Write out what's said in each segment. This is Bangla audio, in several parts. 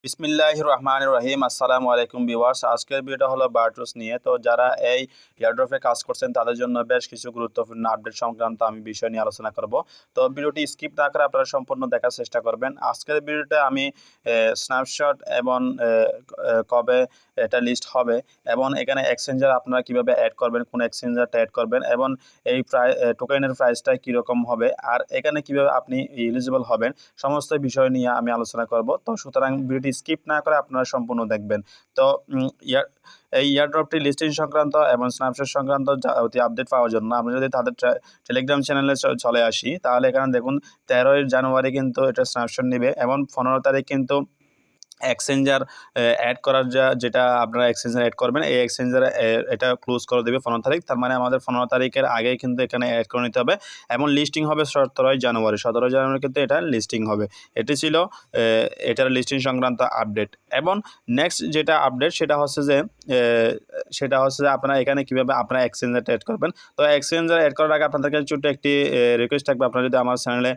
বিসমিল্লাহির রহমানির রহিম। আসসালামু আলাইকুম ভিউয়ার্স। আজকের ভিডিওটা হলো বারটুস নিয়ে। তো যারা এই এয়ারড্রপে কাজ করছেন তাদের জন্য বেশ কিছু গুরুত্বপূর্ণ আপডেট সংক্রান্ত আমি বিষয় নিয়ে আলোচনা করব। তো ভিডিওটি স্কিপ না করে আপনারা সম্পূর্ণ দেখার চেষ্টা করবেন। আজকের ভিডিওতে আমি স্ন্যাপশট এবং কবে এটা লিস্ট হবে এবং এখানে এক্সচেঞ্জার আপনারা কিভাবে অ্যাড করবেন, কোন এক্সচেঞ্জারটা অ্যাড করবেন এবং এই টোকেনের প্রাইসটা কীরকম হবে আর এখানে কিভাবে আপনি এলিজিবল হবেন, সমস্ত বিষয় নিয়ে আমি আলোচনা করব। তো সুতরাং ভিডিওটি স্কিপ না করে আপনারা সম্পূর্ণ দেখবেন। তো এই এয়ারড্রপটি লিস্টিং সংক্রান্ত এবং স্ন্যাপশট সংক্রান্ত অতি আপডেট পাওয়ার জন্য আমরা যদি তাদের টেলিগ্রাম চ্যানেলে চলে আসি, তাহলে এখানে দেখুন 13ই জানুয়ারি কিন্তু এটা স্ন্যাপশট নেবে এবং 15 তারিখ কিন্তু এক্সচেঞ্জার অ্যাড করার যেটা আপনারা এক্সচেঞ্জার অ্যাড করবেন, এই এক্সচেঞ্জার এটা ক্লোজ করে দেবে 15 তারিখ। তার মানে আমাদের 15 তারিখের আগেই কিন্তু এখানে অ্যাড করে নিতে হবে এবং লিস্টিং হবে 17ই জানুয়ারি। 17 জানুয়ারি কিন্তু এটা লিস্টিং হবে। এটি ছিল এটার লিস্টিং সংক্রান্ত আপডেট। এবং নেক্সট যেটা আপডেট সেটা হচ্ছে যে আপনারা এখানে কীভাবে আপনারা এক্সচেঞ্জারটা অ্যাড করবেন। তো এক্সচেঞ্জার অ্যাড করার আগে আপনাদের কাছে ছোট্ট একটি রিকোয়েস্ট থাকবে, আপনারা যদি আমার চ্যানেলে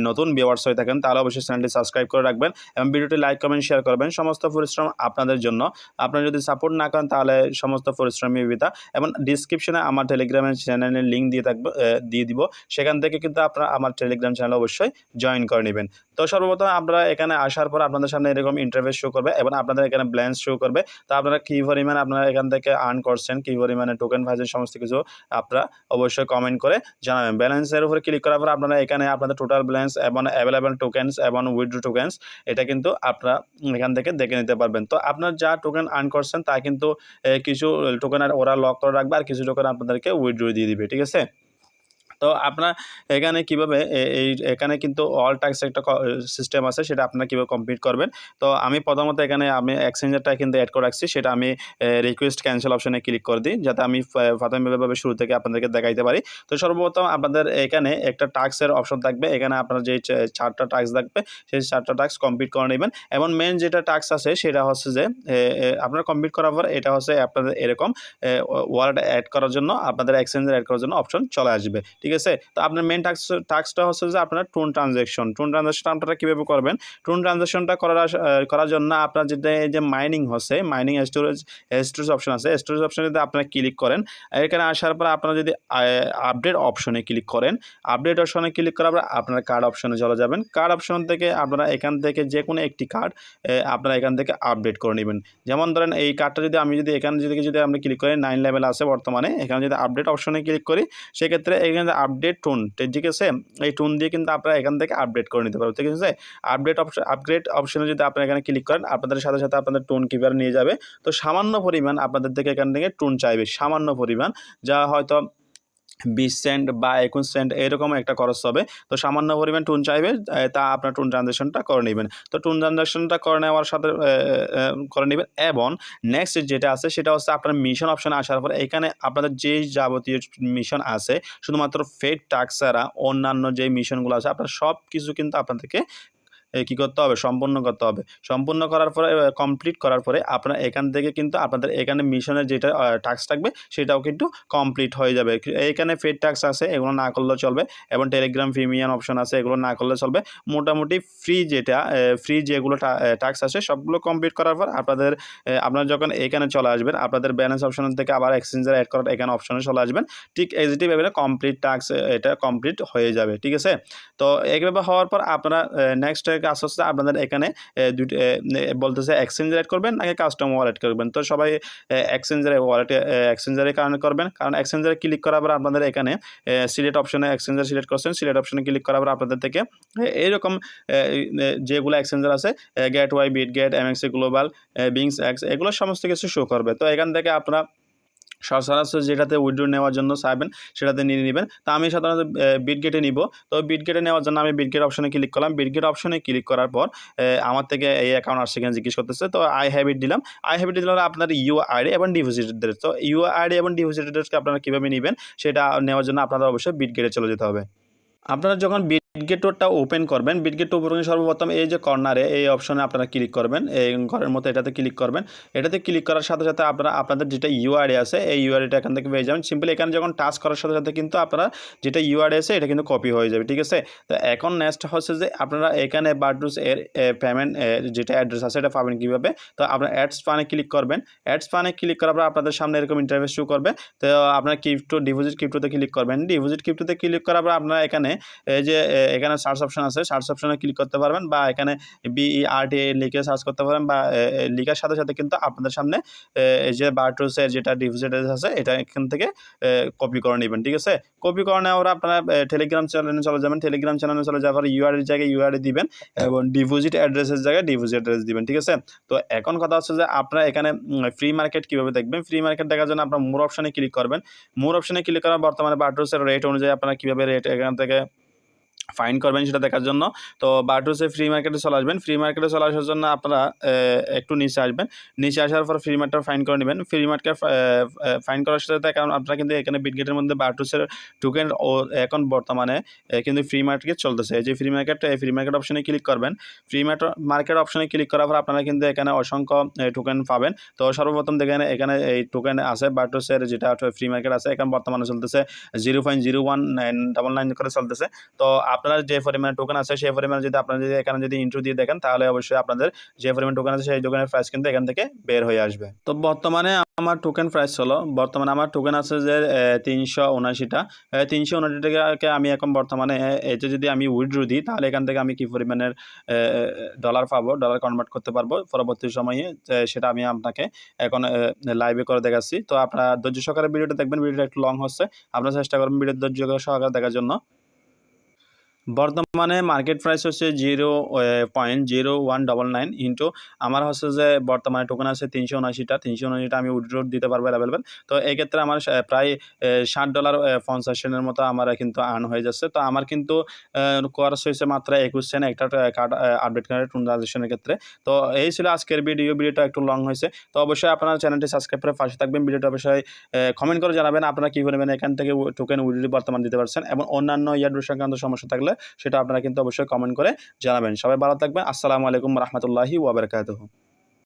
নতুন ভিউয়ার্স হয়ে থাকেন তাহলে অবশ্যই চ্যানেলটি সাবস্ক্রাইব করে রাখবেন এবং ভিডিওটি লাইক কমেন্ট শেয়ার করবেন। সমস্ত পরিশ্রম আপনাদের জন্য। আপনারা যদি সাপোর্ট না করেন তাহলে সমস্ত পরিশ্রমই বৃথা। এবং ডিসক্রিপশনে আমার টেলিগ্রামের চ্যানেলের লিঙ্ক দিয়ে দিব, সেখান থেকে কিন্তু আপনারা আমার টেলিগ্রাম চ্যানেল অবশ্যই জয়েন করে নেবেন। তো সর্বপ্রথম আপনারা এখানে আসার পর আপনাদের সামনে এরকম ইন্টারফেস শো করবে এবং আপনাদের এখানে ব্যালেন্স শো করবে। তো আপনারা কী পরিমাণে আপনারা এখান থেকে আর্ন করছেন, কী পরিমাণে টোকেন পাইছেন, সমস্ত কিছু আপনারা অবশ্যই কমেন্ট করে জানাবেন। ব্যালেন্সের উপরে ক্লিক করার পর আপনারা এখানে আপনাদের টোটাল ব্যালেন্স এবং অ্যাভেলেবল টোকেন্স এবং উইথড্র টোকেন্স এটা কিন্তু আপনারা এখান থেকে দেখে নিতে পারবেন। তো আপনার যা টোকেন আর্ন করছেন তা কিন্তু কিছু টোকেন ওরা লক করে রাখবে আর কিছু টোকেন আপনাদেরকে উইথড্র দিয়ে দিবে, ঠিক আছে। তো আপনার এখানে কীভাবে এখানে কিন্তু অল টাস্ক একটা সিস্টেম আছে, সেটা আপনারা কীভাবে কমপ্লিট করবেন। তো আমি প্রথমত এখানে আমি এক্সচেঞ্জারটা কিন্তু অ্যাড করে রাখছি, সেটা আমি রিকোয়েস্ট ক্যান্সেল অপশনে ক্লিক করে দিই যাতে আমি প্রাথমিকভাবে শুরু থেকে আপনাদেরকে দেখাইতে পারি। তো সর্বপ্রথম আপনাদের এখানে একটা টাস্কের অপশন থাকবে, এখানে আপনার যে 4টা টাস্ক থাকবে সেই 4টা টাস্ক কমপ্লিট করে নেবেন এবং মেন যেটা টাস্ক আছে সেটা হচ্ছে যে আপনারা কমপ্লিট করার পর এটা হচ্ছে আপনাদের এরকম ওয়ালেট অ্যাড করার জন্য আপনাদের এক্সচেঞ্জার অ্যাড করার জন্য অপশন চলে আসবে, ঠিক আছে। তো আপনার মেন টাস্কটা হচ্ছে যে আপনার টোন ট্রানজ্যাকশন আপনারা কীভাবে করবেন। টোন ট্রানজ্যাকশনটা করার জন্য আপনার যেটা এই যে মাইনিং হচ্ছে, মাইনিং স্টোরেজ অপশন আছে, স্টোরেজ অপশনে যদি আপনারা ক্লিক করেন, এখানে আসার পর আপনারা যদি আপডেট অপশনে ক্লিক করেন, আপডেট অপশনে ক্লিক করার পর আপনারা কার্ড অপশনে চলে যাবেন। কার্ড অপশন থেকে আপনারা এখান থেকে যে কোনো একটি কার্ড আপনারা এখান থেকে আপডেট করে নেবেন। যেমন ধরেন এই কার্ডটা যদি এখানে যদি আমরা ক্লিক করি 9 লেভেল আছে বর্তমানে, এখানে যদি আপডেট অপশনে ক্লিক করি সেক্ষেত্রে এখানে আপডেট টোন, ঠিক আছে, এই টোন দিয়ে কিন্তু আপনারা এখান থেকে আপডেট করে নিতে পারবেন, ঠিক আছে। আপগ্রেড অপশনে যদি আপনারা এখানে ক্লিক করেন আপনাদের সাথে সাথে আপনাদের টোন কিপার নিয়ে যাবে। তো সামান্য পরিমাণ আপনাদের থেকে এখান থেকে টোন চাইবে, সামান্য পরিমাণ, যা হয়তো 20 সেন্ট বা 21 সেন্ট এরকম একটা খরচ হবে। তো সামান্য পরিমাণ টোন চাইবে, তা আপনার টোন ট্রানজ্যাকশনটা করে নেবেন। তো টোন ট্রানজ্যাকশনটা করে নেওয়ার সাথে করে নেবেন এবং নেক্সট যেটা আছে সেটা হচ্ছে আপনার মিশন অপশনে আসার পর এখানে আপনাদের যে যাবতীয় মিশন আছে, শুধুমাত্র পেইড টাস্ক ছাড়া অন্যান্য যে মিশনগুলো আছে আপনার সব কিছু কিন্তু আপনাদেরকে কী করতে হবে, সম্পূর্ণ করতে হবে। সম্পূর্ণ করার পরে কমপ্লিট করার পরে আপনারা এখান থেকে কিন্তু আপনাদের এখানে মিশনের যেটা টাস্ক থাকবে সেটাও কিন্তু কমপ্লিট হয়ে যাবে। এইখানে পেইড টাস্ক আছে, এগুলো না করলেও চলবে এবং টেলিগ্রাম প্রিমিয়াম অপশন আছে, এগুলো না করলে চলবে। মোটামুটি ফ্রি যেগুলো টাস্ক আছে সবগুলো কমপ্লিট করার পর আপনারা যখন এখানে চলে আসবেন আপনাদের ব্যালেন্স অপশন থেকে আবার এক্সচেঞ্জার অ্যাড করার এখানে অপশনে চলে আসবেন। ঠিক এভাবে কমপ্লিট টাস্ক এটা কমপ্লিট হয়ে যাবে, ঠিক আছে। তো এইভাবে হওয়ার পর আপনারা নেক্সট কাজ হচ্ছে আপনাদের এখানে বলতেছে এক্সচেঞ্জার অ্যাড করবেন নাকি কাস্টম ওয়ালেট করবেন। তো সবাই এক্সচেঞ্জারের কারণে করবেন, কারণ এক্সচেঞ্জারে ক্লিক করার পর আপনাদের এখানে সিলেক্ট অপশনে এক্সচেঞ্জার সিলেক্ট করছেন, সিলেক্ট অপশনে ক্লিক করার পর আপনাদের থেকে এইরকম যেগুলো এক্সচেঞ্জার আছে gateway, Bitget, MEXC global, BingX, এগুলো সমস্ত কিছু শো করবে। তো এখান থেকে আপনারা সচরাচর যেটাতে উইথড্র নেওয়ার জন্য চাইবেন সেটাতে নিয়ে নেবেন। তো আমি সাধারণত বিটগেটে নিব। তো বিটগেটে নেওয়ার জন্য আমি বিটগেট অপশনে ক্লিক করলাম। বিটগেট অপশনে ক্লিক করার পর আমার থেকে এই অ্যাকাউন্ট আসছে কিনা জিজ্ঞেস করতেছে। তো আই হ্যাভ ইট দিলাম। আই হ্যাভ ইট দিলে আপনার ইউআইডি এবং ডিপোজিট অ্যাড্রেস। তো ইউআইডি এবং ডিপোজিট অ্যাড্রেসকে আপনারা কীভাবে নেবেন সেটা নেওয়ার জন্য আপনাদের অবশ্যই বিটগেটে চলে যেতে হবে। আপনারা যখন বিটগেটটা ওপেন করবেন। বিটগেট ওপেন সর্বপ্রথম এই যে কর্নারে এই অপশনে আপনারা ক্লিক করবেন, এই ঘরের মতো এটাতে ক্লিক করবেন। এটাতে ক্লিক করার সাথে সাথে আপনারা আপনাদের যেটা ইউআরএ আছে এই ইউআরএটা এখান থেকে পেয়ে যাবেন। সিম্পলি এখানে যখন টাচ করার সাথে সাথে কিন্তু আপনারা যেটা ইউআরএ আছে এটা কিন্তু কপি হয়ে যাবে, ঠিক আছে। তো এখন নেক্সট হচ্ছে যে আপনারা এখানে বারডুস এর পেমেন্ট যেটা অ্যাড্রেস আছে এটা পাবেন কীভাবে। তো আপনারা অ্যাডস পানে ক্লিক করবেন। অ্যাডস পানে ক্লিক করার পর আপনাদের সামনে এরকম ইন্টারফেস শো করবে। তো আপনারা ডিপোজিট ক্রিপ্টোতে ক্লিক করবেন। ডিপোজিট ক্রিপ্টোতে ক্লিক করার পর আপনারা এখানে এই যে এখানে সার্চ অপশন আছে, সার্চ অপশনে ক্লিক করতে পারবেন বা এখানে BERT লিখে সার্চ করতে পারেন বা লিখার সাথে সাথে কিন্তু আপনাদের সামনে এই যে বারডুসের যেটা ডিপোজিট আছে এটা এখান থেকে কপি করে নেবেন, ঠিক আছে। কপি করে নেওয়ার পর আপনারা টেলিগ্রাম চ্যানেলে চলে যাবেন। টেলিগ্রাম চ্যানেলে চলে যাওয়ার পর ইউআরএর জায়গায় ইউআরএ দিবেন এবং ডিপোজিট অ্যাড্রেসের জায়গায় ডিপোজিট অ্যাড্রেস দিবেন, ঠিক আছে। তো এখন কথা হচ্ছে যে আপনারা এখানে ফ্রি মার্কেট কীভাবে দেখবেন। ফ্রি মার্কেট দেখার জন্য আপনারা মোর অপশনে ক্লিক করবেন। মোর অপশনে ক্লিক করার বর্তমানে বারডুসের রেট অনুযায়ী আপনারা কীভাবে রেট এখান থেকে ফাইন করবেন সেটা দেখার জন্য। তো বারডুসে ফ্রি মার্কেটে চলে আসবেন। ফ্রি মার্কেটে চলে আসার জন্য আপনারা একটু নিচে আসবেন। নিচে আসার পর ফ্রি মার্কেট ফাইন করে নেবেন। ফ্রি মার্কেট ফাইন করার সাথে কারণ আপনারা কিন্তু এখানে বিটগেটের মধ্যে বারডুসের টোকেন ও এখন বর্তমানে কিন্তু ফ্রি মার্কেট চলতেছে। এই যে ফ্রি মার্কেট অপশনে ক্লিক করবেন। ফ্রি মার্কেট অপশনে ক্লিক করার পর আপনারা কিন্তু এখানে অসংখ্য টোকেন পাবেন। তো সর্বপ্রথম দেখেন এখানে এই টোকেন আছে বারডুসের যেটা ফ্রি মার্কেট আছে এখানে বর্তমানে চলতেছে 0.01999 করে চলতেছে। তো আপনারা যে পরিমাণে টোকেন আছে সেই পরিমাণে যদি আপনারা যদি এখানে যদি ইন্ট্রো দিয়ে দেখেন তাহলে অবশ্যই আপনাদের যে পরিমাণ টোকেন আছে সেই টোকেনের প্রাইস কিন্তু এখান থেকে বের হয়ে আসবে। তো বর্তমানে আমার টোকেন প্রাইস হলো বর্তমানে আমার টোকেন আছে যে 379টা। 379 টাকাকে আমি এখন বর্তমানে এটা যদি আমি উইথড্র দিই তাহলে এখান থেকে আমি কি পরিমাণের ডলার পাবো, ডলার কনভার্ট করতে পারবো পরবর্তী সময়ে সেটা আমি আপনাকে এখন লাইভে করে দেখাচ্ছি। তো আপনারা ধৈর্য সহকারে ভিডিওটা দেখবেন। ভিডিওটা একটু লং হচ্ছে, আপনারা চেষ্টা করবেন ভিডিও ধৈর্য সহকারে দেখার জন্য। বর্তমানে মার্কেট প্রাইস হচ্ছে 0.0199 ইন্টু আমার হচ্ছে যে বর্তমানে টোকেন আছে 379টা আমি উইথড্র দিতে পারবো অ্যাভেলেবেল। তো এক্ষেত্রে আমার প্রায় $60 50 সেন্টের মতো আমার কিন্তু আর্ন হয়ে যাচ্ছে। তো আমার কিন্তু খরচ হয়েছে মাত্র 21 সেন্ট একটা কার্ড আপডেট কার্ডের ট্রানজাকশনের ক্ষেত্রে। তো এই ছিল আজকের ভিডিওটা একটু লং হয়েছে। তো অবশ্যই আপনারা চ্যানেলটি সাবস্ক্রাইব করে পাশে থাকবেন। ভিডিওটা অবশ্যই কমেন্ট করে জানাবেন আপনারা কী পরিমাণে এখান থেকে টোকেন উইথড্র বর্তমান দিতে পারছেন এবং অন্যান্য ইয়ারড্রপ সংক্রান্ত সমস্যা থাকলে সেটা আপনারা কিন্তু অবশ্যই কমেন্ট করে জানাবেন। সবাই ভালো থাকবেন। আসসালামু আলাইকুম ওয়া রাহমাতুল্লাহি ওয়া বারাকাতুহু।